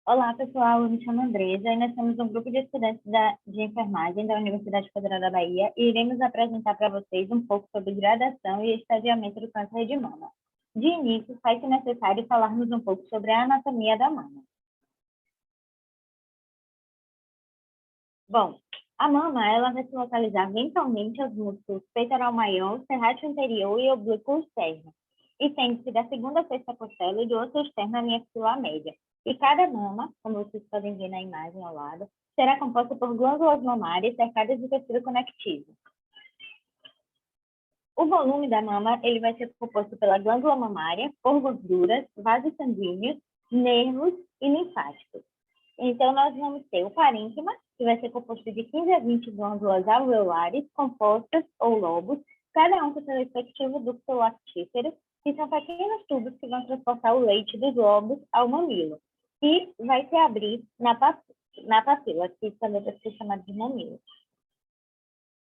Olá, pessoal. Eu me chamo Andresa e nós somos um grupo de estudantes de enfermagem da Universidade Federal da Bahia e iremos apresentar para vocês um pouco sobre gradação e estadiamento do câncer de mama. De início, faz-se necessário falarmos um pouco sobre a anatomia da mama. Bom, a mama ela vai se localizar ventralmente aos músculos peitoral maior, serrátil inferior e oblíquo externo, e sente-se da segunda à sexta costela e do osso externo à linha axilar média. E cada mama, como vocês podem ver na imagem ao lado, será composta por glândulas mamárias cercadas de tecido conectivo. O volume da mama ele vai ser composto pela glândula mamária, por gorduras, vasos sanguíneos, nervos e linfáticos. Então, nós vamos ter o parênquima, que vai ser composto de 15 a 20 glândulas alveolares, compostas ou lobos, cada um com seu respectivo ducto lactífero, que são pequenos tubos que vão transportar o leite dos lobos ao mamilo, e vai se abrir na papila, que também pode ser chamado de mamilo.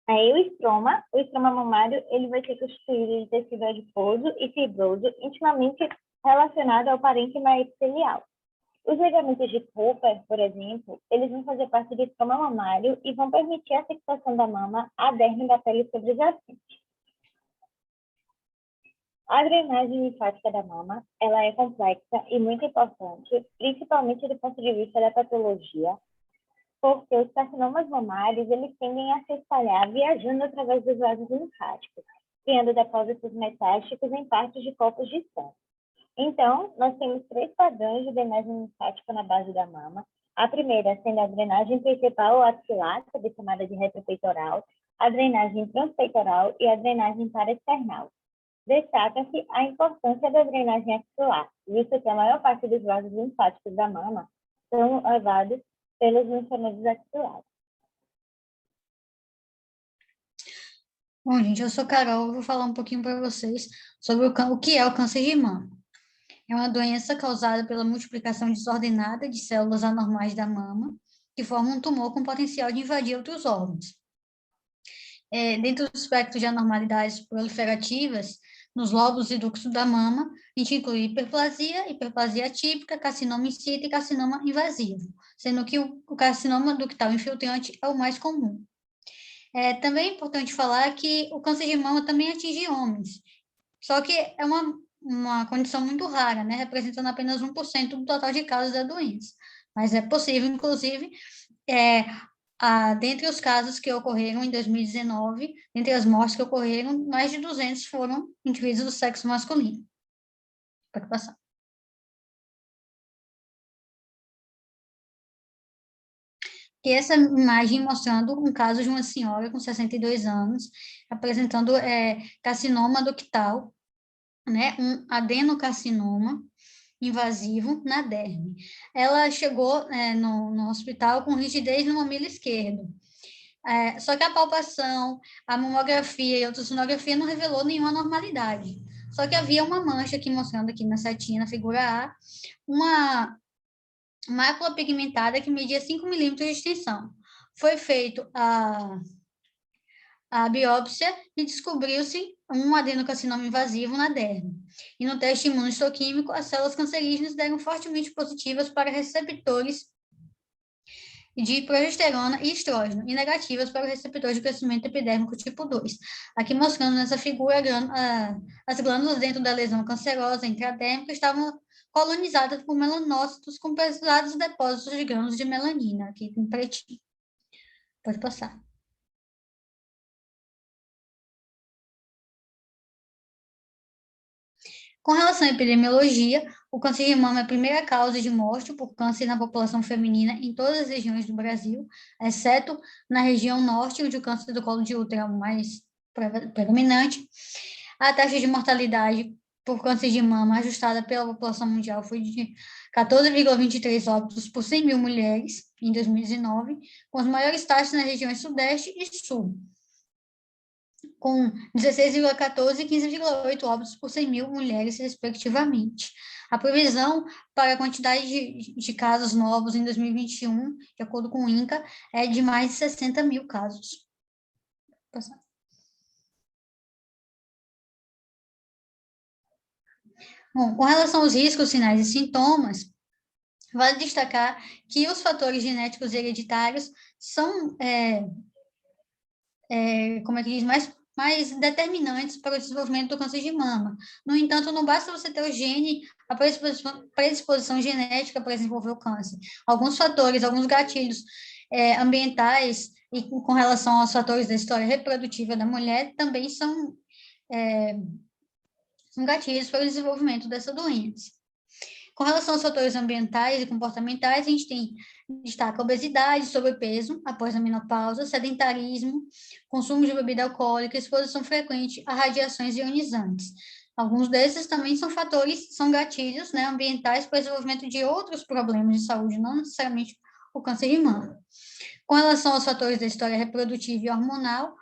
Aí o estroma mamário, ele vai ser constituído de tecido adiposo e fibroso, intimamente relacionado ao parênquima epitelial. Os ligamentos de Cooper, por exemplo, eles vão fazer parte do estroma mamário e vão permitir a fixação da mama à derme da pele sobrejacente. A drenagem linfática da mama, ela é complexa e muito importante, principalmente do ponto de vista da patologia, porque os carcinomas mamários, eles tendem a se espalhar viajando através dos vasos linfáticos, criando depósitos metásticos em partes de corpos de sangue. Então, nós temos 3 padrões de drenagem linfática na base da mama. A primeira sendo a drenagem principal ou axilar, também chamada de retropeitoral, a drenagem transpeitoral e a drenagem paraesternal. Destaca-se a importância da drenagem axilar, visto que a maior parte dos vasos linfáticos da mama são levados pelos linfonodos axilares. Bom, gente, eu sou Carol, eu vou falar um pouquinho para vocês sobre o que é o câncer de mama. É uma doença causada pela multiplicação desordenada de células anormais da mama, que formam um tumor com potencial de invadir outros órgãos. Dentro do espectro de anormalidades proliferativas, nos lobos e ductos da mama, a gente inclui hiperplasia atípica, carcinoma in situ e carcinoma invasivo, sendo que o carcinoma ductal infiltrante é o mais comum. Também é importante falar que o câncer de mama também atinge homens, só que é uma condição muito rara, né, representando apenas 1% do total de casos da doença. Mas é possível, inclusive, dentre os casos que ocorreram em 2019, dentre as mortes que ocorreram, mais de 200 foram indivíduos do sexo masculino. Pode passar. E essa imagem mostrando um caso de uma senhora com 62 anos, apresentando carcinoma ductal, né, um adenocarcinoma invasivo na derme. Ela chegou no hospital com rigidez no mamilo esquerdo. Só que a palpação, a mamografia e a ultrassonografia não revelou nenhuma anormalidade. Só que havia uma mancha aqui, mostrando aqui na setinha, na figura A, uma mácula pigmentada que media 5 milímetros de extensão. Foi feito a biópsia e descobriu-se um adenocarcinoma invasivo na derme. E no teste imunohistoquímico, as células cancerígenas deram fortemente positivas para receptores de progesterona e estrógeno, e negativas para o receptor de crescimento epidérmico tipo 2. Aqui mostrando nessa figura as glândulas dentro da lesão cancerosa intradérmica estavam colonizadas por melanócitos com pesados depósitos de grãos de melanina, aqui em pretinho. Pode passar. Com relação à epidemiologia, o câncer de mama é a primeira causa de morte por câncer na população feminina em todas as regiões do Brasil, exceto na região norte, onde o câncer do colo de útero é o mais predominante. A taxa de mortalidade por câncer de mama ajustada pela população mundial foi de 14,23 óbitos por 100 mil mulheres em 2019, com as maiores taxas nas regiões sudeste e sul, com 16,14 e 15,8 óbitos por 100 mil mulheres, respectivamente. A previsão para a quantidade de casos novos em 2021, de acordo com o INCA, é de mais de 60 mil casos. Bom, com relação aos riscos, sinais e sintomas, Vale destacar que os fatores genéticos hereditários são, como é que diz, mais determinantes para o desenvolvimento do câncer de mama. No entanto, não basta você ter o gene, a predisposição genética para desenvolver o câncer. Alguns fatores, alguns gatilhos ambientais e com relação aos fatores da história reprodutiva da mulher também são gatilhos para o desenvolvimento dessa doença. Com relação aos fatores ambientais e comportamentais, a gente destaca obesidade, sobrepeso após a menopausa, sedentarismo, consumo de bebida alcoólica, exposição frequente a radiações ionizantes. Alguns desses também são fatores, são gatilhos, né, ambientais para o desenvolvimento de outros problemas de saúde, não necessariamente o câncer de mama. Com relação aos fatores da história reprodutiva e hormonal,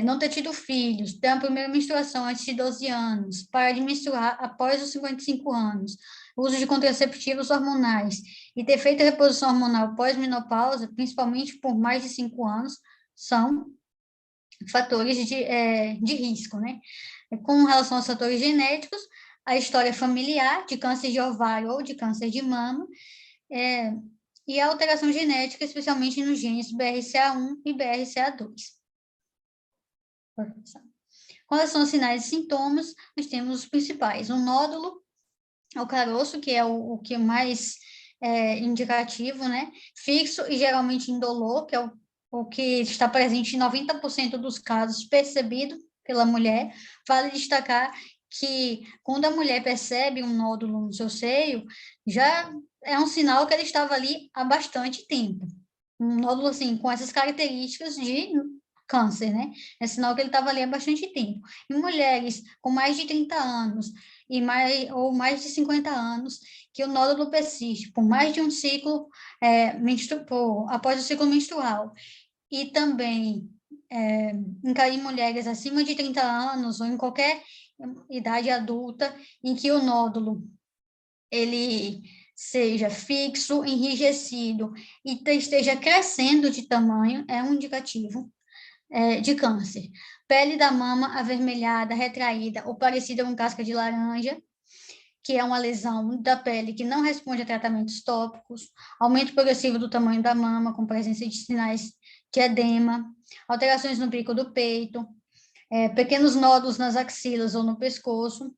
não ter tido filhos, ter a primeira menstruação antes de 12 anos, parar de menstruar após os 55 anos, uso de contraceptivos hormonais e ter feito a reposição hormonal pós-menopausa, principalmente por mais de 5 anos, são fatores de risco, né? Com relação aos fatores genéticos, a história familiar de câncer de ovário ou de câncer de mama, e a alteração genética, especialmente nos genes BRCA1 e BRCA2. Com relação aos sinais e sintomas, nós temos os principais. Um nódulo ao caroço, que é o que é mais indicativo, né? Fixo e geralmente indolor, que é o que está presente em 90% dos casos, percebido pela mulher. Vale destacar que quando a mulher percebe um nódulo no seu seio, já é um sinal que ele estava ali há bastante tempo. Um nódulo, assim, com essas características de câncer, né? É sinal que ele estava ali há bastante tempo. Em mulheres com mais de 30 anos ou mais de 50 anos, que o nódulo persiste por mais de um ciclo após o ciclo menstrual. E também em mulheres acima de 30 anos ou em qualquer idade adulta em que o nódulo ele seja fixo, enrijecido e esteja crescendo de tamanho, é um indicativo de câncer. Pele da mama avermelhada, retraída ou parecida com casca de laranja, que é uma lesão da pele que não responde a tratamentos tópicos, aumento progressivo do tamanho da mama, com presença de sinais de edema, alterações no bico do peito, pequenos nódulos nas axilas ou no pescoço.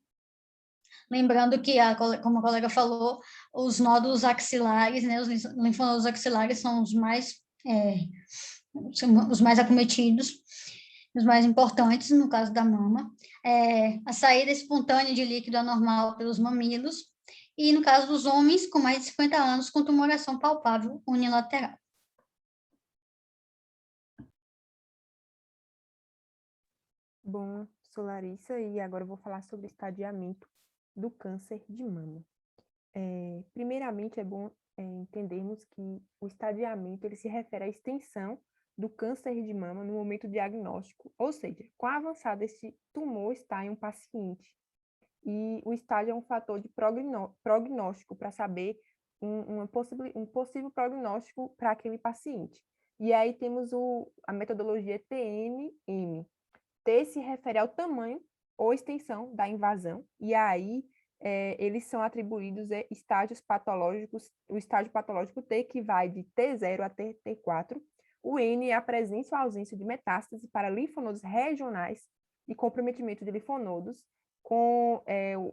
Lembrando que, como a colega falou, os nódulos axilares, né, os linfonodos axilares são os mais acometidos, os mais importantes, no caso da mama, a saída espontânea de líquido anormal pelos mamilos, e no caso dos homens com mais de 50 anos, com tumoração palpável unilateral. Bom, sou Larissa e agora eu vou falar sobre o estadiamento do câncer de mama. Primeiramente, é bom entendermos que o estadiamento ele se refere à extensão do câncer de mama no momento diagnóstico, ou seja, quão avançado esse tumor está em um paciente. E o estágio é um fator de prognóstico para saber um possível prognóstico para aquele paciente. E aí temos a metodologia TNM. T se refere ao tamanho ou extensão da invasão, e aí eles são atribuídos a estágios patológicos, o estágio patológico T, que vai de T0 até T4, o N é a presença ou ausência de metástase para linfonodos regionais e comprometimento de linfonodos, com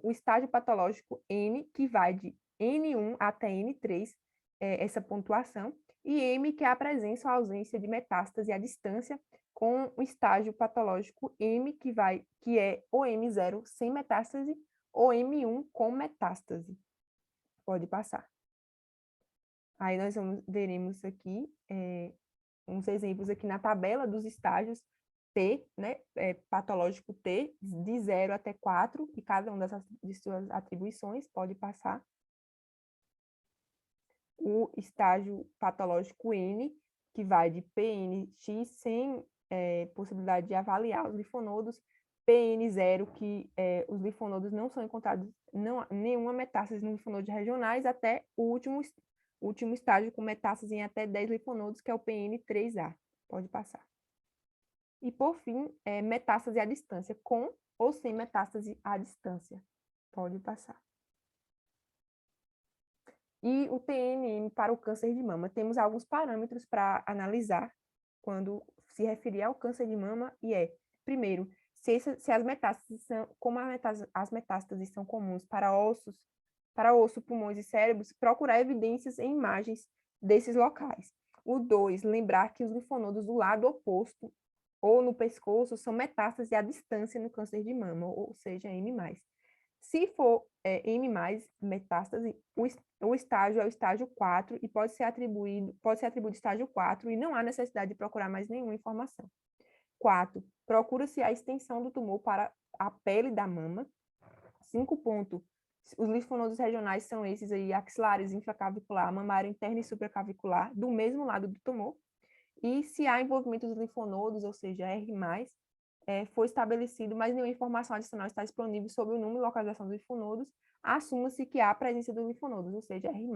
o estágio patológico N, que vai de N1 até N3, essa pontuação, e M, que é a presença ou ausência de metástase à distância, com o estágio patológico M, que é o M0 sem metástase, ou M1 com metástase. Pode passar. Aí nós veremos aqui uns exemplos aqui na tabela dos estágios T, né, patológico T, de 0 até 4, e cada uma de suas atribuições pode passar. O estágio patológico N, que vai de PNX sem possibilidade de avaliar os linfonodos, PN0, que os linfonodos não são encontrados, nenhuma metástase nos linfonodos regionais, até o último estágio com metástase em até 10 linfonodos, que é o PN3A. Pode passar. E, por fim, metástase à distância, com ou sem metástase à distância. Pode passar. E o TNM para o câncer de mama. Temos alguns parâmetros para analisar quando se referir ao câncer de mama, e primeiro, se as metástases são, como as metástases são comuns para osso, pulmões e cérebros, procurar evidências em imagens desses locais. O 2, lembrar que os linfonodos do lado oposto ou no pescoço são metástases à distância no câncer de mama, ou seja, M+. Se for M+, metástase, o estágio é o estágio 4 e pode ser atribuído estágio 4 e não há necessidade de procurar mais nenhuma informação. 4, procura-se a extensão do tumor para a pele da mama. 5 ponto, os linfonodos regionais são esses aí, axilares, infracavicular, mamário interno e supracavicular, do mesmo lado do tumor. E se há envolvimento dos linfonodos, ou seja, R+, foi estabelecido, mas nenhuma informação adicional está disponível sobre o número e localização dos linfonodos, assuma-se que há a presença dos linfonodos, ou seja, R+.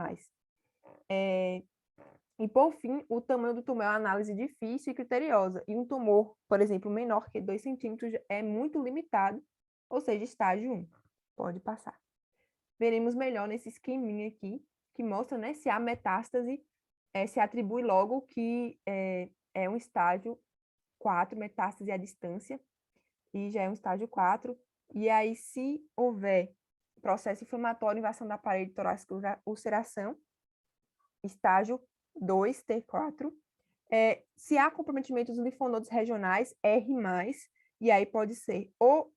E, por fim, o tamanho do tumor é uma análise difícil e criteriosa, e um tumor, por exemplo, menor que 2 centímetros é muito limitado, ou seja, estágio 1. Pode passar. Veremos melhor nesse esqueminha aqui, que mostra, né, se há metástase, se atribui logo que é um estágio 4, metástase à distância, e já é um estágio 4. E aí, se houver processo inflamatório, invasão da parede torácica, ulceração, estágio 2, T4. Se há comprometimento dos linfonodos regionais, R+, e aí pode ser ou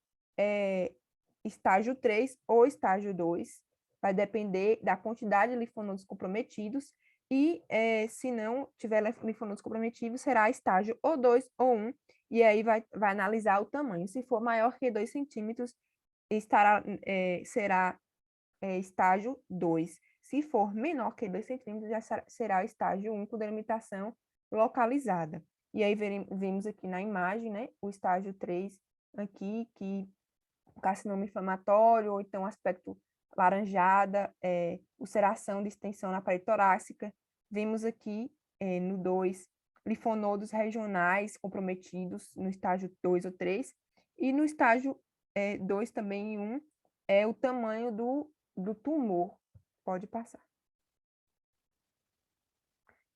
estágio 3 ou estágio 2, vai depender da quantidade de linfonodos comprometidos, e se não tiver linfonodos comprometidos, será estágio ou 2 ou 1, e aí vai analisar o tamanho. Se for maior que 2 centímetros, será estágio 2. Se for menor que 2 centímetros, já será estágio 1, com delimitação localizada. E aí vemos aqui na imagem, né, o estágio 3 aqui, que o carcinoma inflamatório, ou então aspecto laranjada, ulceração de extensão na parede torácica. Vemos aqui no 2, linfonodos regionais comprometidos no estágio 2 ou 3, e no estágio 2 também, 1, é o tamanho do tumor. Pode passar.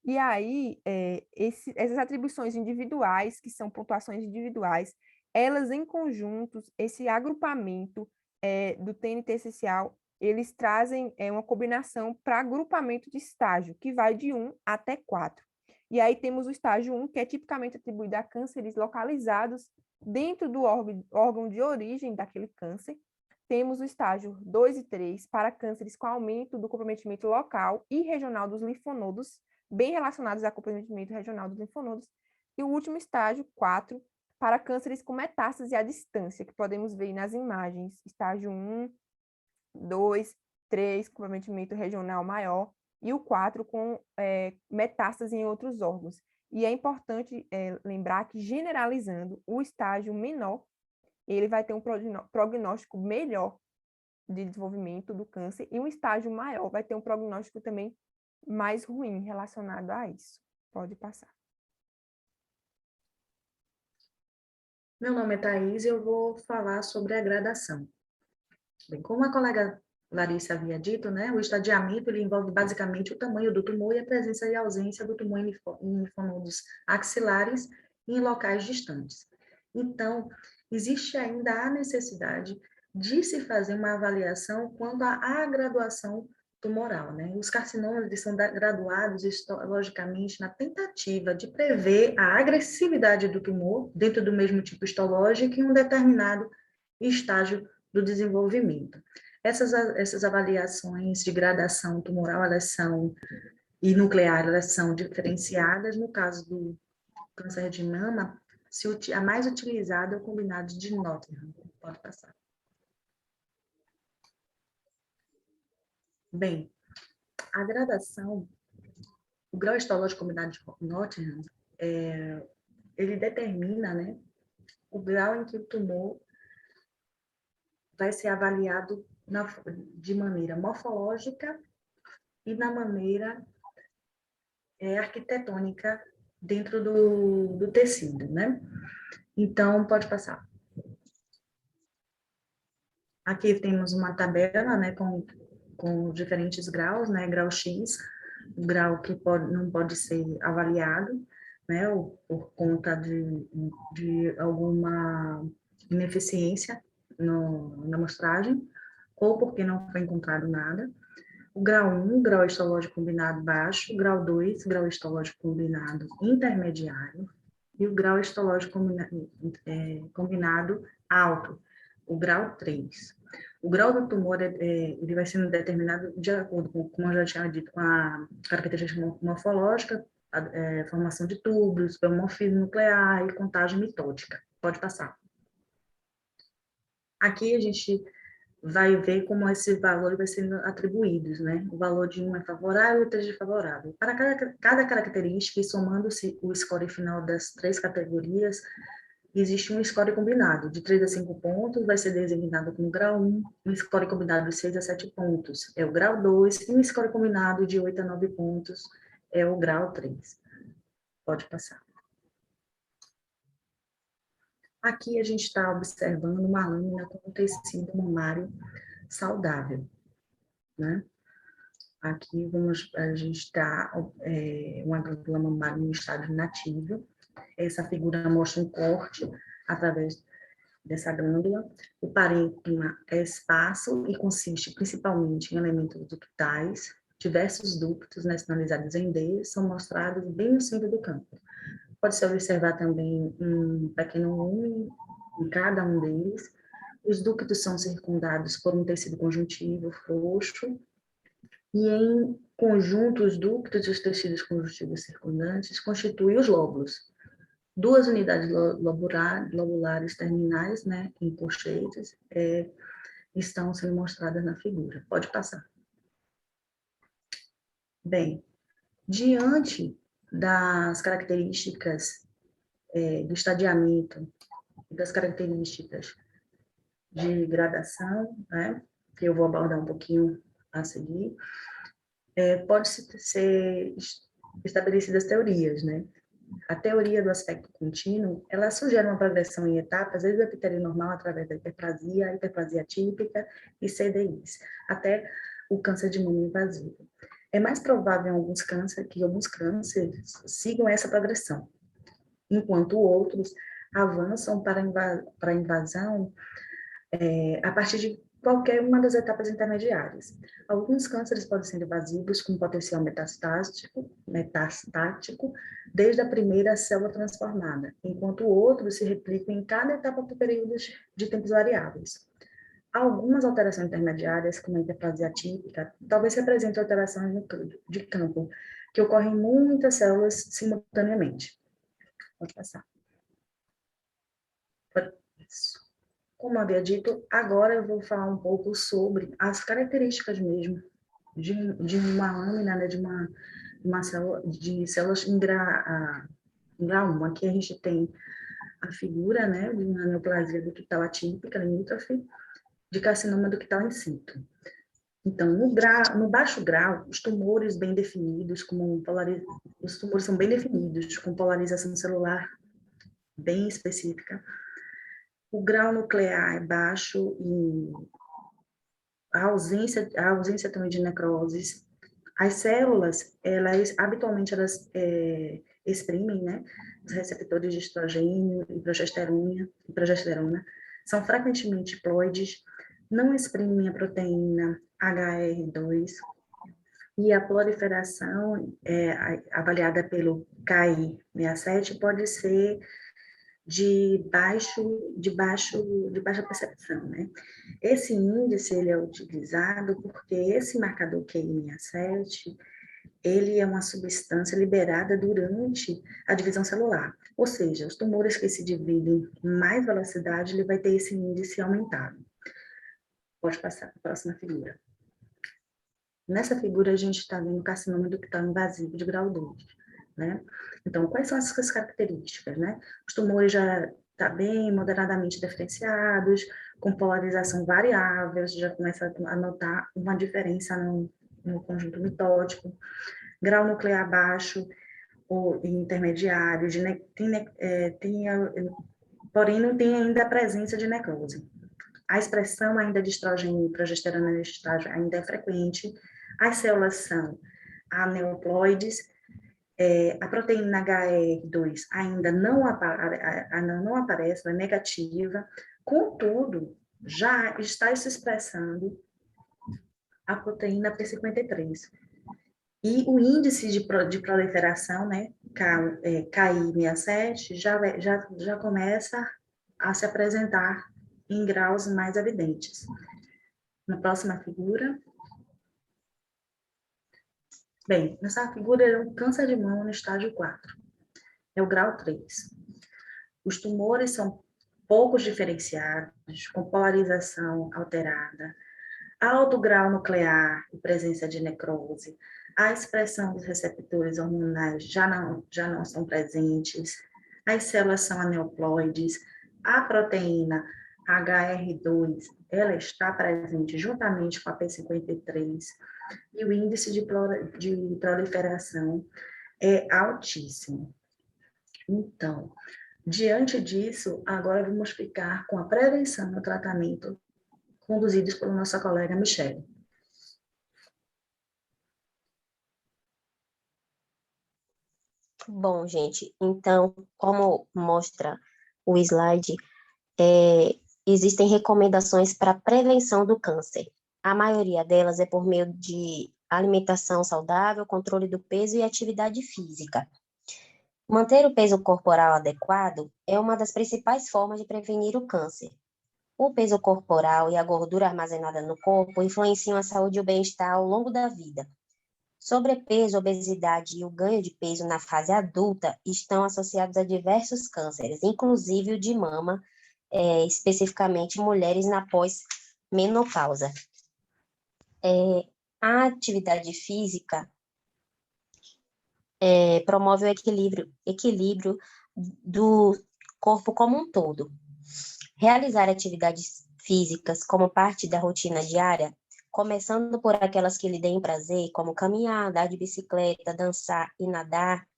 E aí, essas atribuições individuais, que são pontuações individuais, elas em conjuntos, esse agrupamento do TNT essencial, eles trazem uma combinação para agrupamento de estágio, que vai de 1 até 4. E aí temos o estágio 1, que é tipicamente atribuído a cânceres localizados dentro do órgão de origem daquele câncer. Temos o estágio 2 e 3 para cânceres com aumento do comprometimento local e regional dos linfonodos, bem relacionados ao comprometimento regional dos linfonodos. E o último estágio, 4, para cânceres com metástase à distância, que podemos ver nas imagens. Estágio 1, 2, 3, comprometimento regional maior, e o 4 com metástase em outros órgãos. E é importante lembrar que, generalizando, o estágio menor, ele vai ter um prognóstico melhor de desenvolvimento do câncer, e um estágio maior vai ter um prognóstico também mais ruim relacionado a isso. Pode passar. Meu nome é Thaís e eu vou falar sobre a gradação. Bem, como a colega Larissa havia dito, né, o estadiamento ele envolve basicamente o tamanho do tumor e a presença e ausência do tumor em linfonodos axilares em locais distantes. Então, existe ainda a necessidade de se fazer uma avaliação quanto à graduação tumoral, né? Os carcinomas são graduados histologicamente na tentativa de prever a agressividade do tumor dentro do mesmo tipo histológico em um determinado estágio do desenvolvimento. Essas avaliações de gradação tumoral, e nuclear, elas são diferenciadas. No caso do câncer de mama, a mais utilizada é o combinado de Nottingham. Pode passar. Bem, a gradação, o grau histológico combinado de Nottingham, ele determina, né, o grau em que o tumor vai ser avaliado de maneira morfológica e na maneira arquitetônica dentro do tecido, né? Então, pode passar. Aqui temos uma tabela, né, com com diferentes graus, né? Grau X, o grau que não pode ser avaliado, né? Ou por conta de alguma ineficiência na amostragem, ou porque não foi encontrado nada. O grau 1, grau histológico combinado baixo, grau 2, grau histológico combinado intermediário, e o grau histológico combinado alto, o grau 3. O grau do tumor ele vai sendo determinado de acordo com, como eu já tinha dito, com a característica morfológica, formação de túbulos, biomorfismo nuclear e contagem mitótica. Pode passar. Aqui a gente vai ver como esses valores vai sendo atribuídos, né? O valor de 1 é favorável e 3 é favorável. Para cada característica, e somando-se o score final das 3 categorias, existe um score combinado. De 3 a 5 pontos vai ser designado como grau 1, um score combinado de 6 a 7 pontos é o grau 2, e um score combinado de 8 a 9 pontos é o grau 3. Pode passar. Aqui a gente está observando uma lâmina com tecido mamário saudável, né? Aqui a gente está uma glândula mamária no estágio nativo. Essa figura mostra um corte através dessa glândula. O parênquima é esparso e consiste principalmente em elementos ductais. Diversos ductos, né, sinalizados em D, são mostrados bem no centro do campo. Pode-se observar também um pequeno lume em cada um deles. Os ductos são circundados por um tecido conjuntivo frouxo, e em conjunto, os ductos e os tecidos conjuntivos circundantes constituem os lóbulos. 2 unidades lobulares terminais, né, em colchetes, estão sendo mostradas na figura. Pode passar. Bem, diante das características do estadiamento, das características de gradação, né, que eu vou abordar um pouquinho a seguir, pode-se ser estabelecidas teorias, né? A teoria do aspecto contínuo, ela sugere uma progressão em etapas, desde a epitelia normal, através da hiperplasia, a hiperplasia típica e CDIs, até o câncer de mama invasivo. É mais provável em alguns cânceres que alguns cânceres sigam essa progressão, enquanto outros avançam para a invasão a partir de qualquer uma das etapas intermediárias. Alguns cânceres podem ser invasivos com potencial metastático, desde a primeira célula transformada, enquanto outros se replicam em cada etapa por períodos de tempos variáveis. Algumas alterações intermediárias, como a hiperplasia típica, talvez representem alterações de campo, que ocorrem em muitas células simultaneamente. Pode passar. Isso. Como havia dito, agora eu vou falar um pouco sobre as características mesmo de uma lâmina, né, de células em grau 1. Aqui a gente tem a figura, né, de uma neoplasia ductal atípica, limítrofe, de carcinoma ductal in situ. Então, no baixo grau, os tumores bem definidos, os tumores são bem definidos, com polarização celular bem específica. O grau nuclear é baixo e a ausência também de necroses. As células, habitualmente exprimem, né, os receptores de estrogênio e progesterona, são frequentemente haploides, não exprimem a proteína HR2, e a proliferação avaliada pelo KI67 pode ser de baixa percepção, né? Esse índice ele é utilizado porque esse marcador QI67 ele é uma substância liberada durante a divisão celular, ou seja, os tumores que se dividem com mais velocidade ele vai ter esse índice aumentado. Pode passar para a próxima figura. Nessa figura a gente está vendo o carcinoma ductal invasivo de grau 2. Né? Então, quais são essas características? Né? Os tumores já estão bem moderadamente diferenciados, com polarização variável, você já começa a notar uma diferença no conjunto mitótico, grau nuclear baixo ou intermediário, porém não tem ainda a presença de necrose. A expressão ainda de estrogênio e progesterona nesse estágio ainda é frequente. As células são aneuploides, a proteína HR2 ainda não aparece, ela é negativa. Contudo, já está se expressando a proteína P53. E o índice de proliferação, né, KI67, já começa a se apresentar em graus mais evidentes. Na próxima figura. Bem, nessa figura é um câncer de mama no estágio 4. É o grau 3. Os tumores são poucos diferenciados, com polarização alterada, alto grau nuclear e presença de necrose, a expressão dos receptores hormonais já não são presentes, as células são aneuploides, a proteína HR2, ela está presente juntamente com a P53, e o índice de proliferação é altíssimo. Então, diante disso, agora vamos ficar com a prevenção e o tratamento conduzidos pela nossa colega Michele. Bom, gente, então, como mostra o slide, existem recomendações para prevenção do câncer. A maioria delas é por meio de alimentação saudável, controle do peso e atividade física. Manter o peso corporal adequado é uma das principais formas de prevenir o câncer. O peso corporal e a gordura armazenada no corpo influenciam a saúde e o bem-estar ao longo da vida. Sobrepeso, obesidade e o ganho de peso na fase adulta estão associados a diversos cânceres, inclusive o de mama, especificamente mulheres na pós-menopausa. A atividade física promove o equilíbrio do corpo como um todo. Realizar atividades físicas como parte da rotina diária, começando por aquelas que lhe deem prazer, como caminhar, andar de bicicleta, dançar e nadar,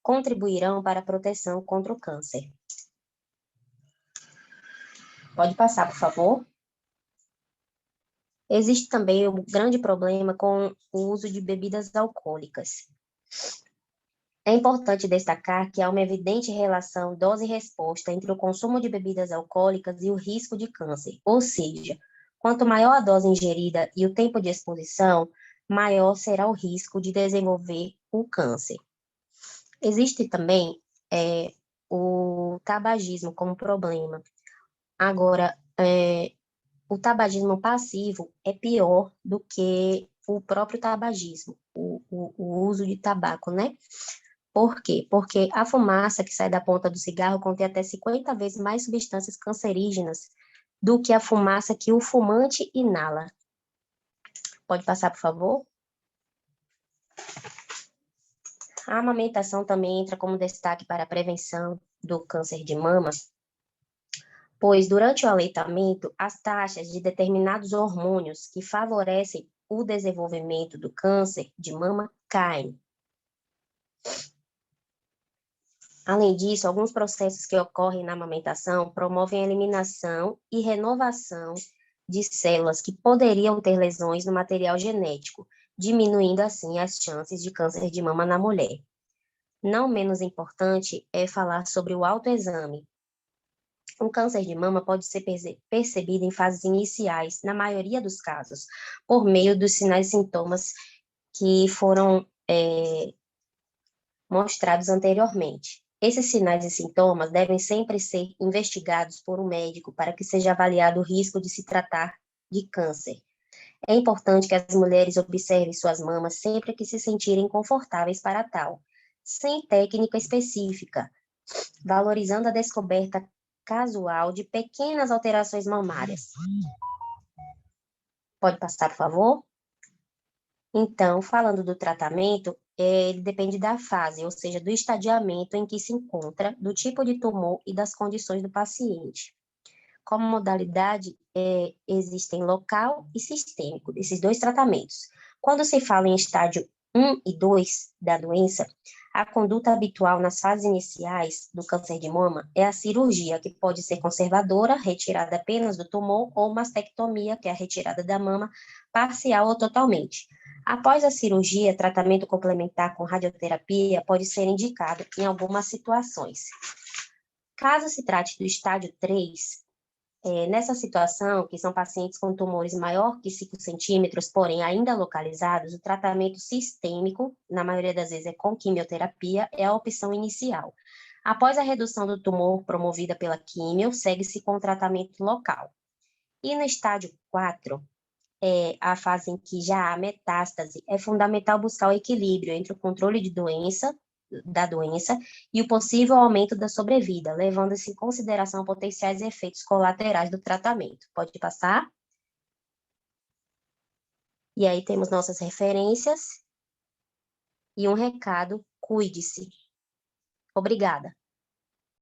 contribuirão para a proteção contra o câncer. Pode passar, por favor. Existe também um grande problema com o uso de bebidas alcoólicas. É importante destacar que há uma evidente relação dose-resposta entre o consumo de bebidas alcoólicas e o risco de câncer, ou seja, quanto maior a dose ingerida e o tempo de exposição, maior será o risco de desenvolver o câncer. Existe também o tabagismo como problema. Agora, o tabagismo passivo é pior do que o próprio tabagismo, o uso de tabaco, né? Por quê? Porque a fumaça que sai da ponta do cigarro contém até 50 vezes mais substâncias cancerígenas do que a fumaça que o fumante inala. Pode passar, por favor? A amamentação também entra como destaque para a prevenção do câncer de mama, pois durante o aleitamento, as taxas de determinados hormônios que favorecem o desenvolvimento do câncer de mama caem. Além disso, alguns processos que ocorrem na amamentação promovem a eliminação e renovação de células que poderiam ter lesões no material genético, diminuindo assim as chances de câncer de mama na mulher. Não menos importante é falar sobre o autoexame. O câncer de mama pode ser percebido em fases iniciais, na maioria dos casos, por meio dos sinais e sintomas que foram mostrados anteriormente. Esses sinais e sintomas devem sempre ser investigados por um médico para que seja avaliado o risco de se tratar de câncer. É importante que as mulheres observem suas mamas sempre que se sentirem confortáveis para tal, sem técnica específica, valorizando a descoberta casual de pequenas alterações mamárias. Pode passar, por favor? Então, falando do tratamento, ele depende da fase, ou seja, do estadiamento em que se encontra, do tipo de tumor e das condições do paciente. Como modalidade, existem local e sistêmico, esses dois tratamentos. Quando se fala em estágio 1 e 2 da doença, A conduta habitual nas fases iniciais do câncer de mama é a cirurgia, que pode ser conservadora, retirada apenas do tumor, ou mastectomia, que é a retirada da mama parcial ou totalmente. Após a cirurgia, tratamento complementar com radioterapia pode ser indicado em algumas situações. Caso se trate do estágio 3, nessa situação, que são pacientes com tumores maior que 5 centímetros, porém ainda localizados, o tratamento sistêmico, na maioria das vezes é com quimioterapia, é a opção inicial. Após a redução do tumor promovida pela quimio, segue-se com o tratamento local. E no estágio 4, a fase em que já há metástase, é fundamental buscar o equilíbrio entre o controle da doença e o possível aumento da sobrevida, levando-se em consideração potenciais efeitos colaterais do tratamento. Pode passar? E aí temos nossas referências e um recado: cuide-se. Obrigada.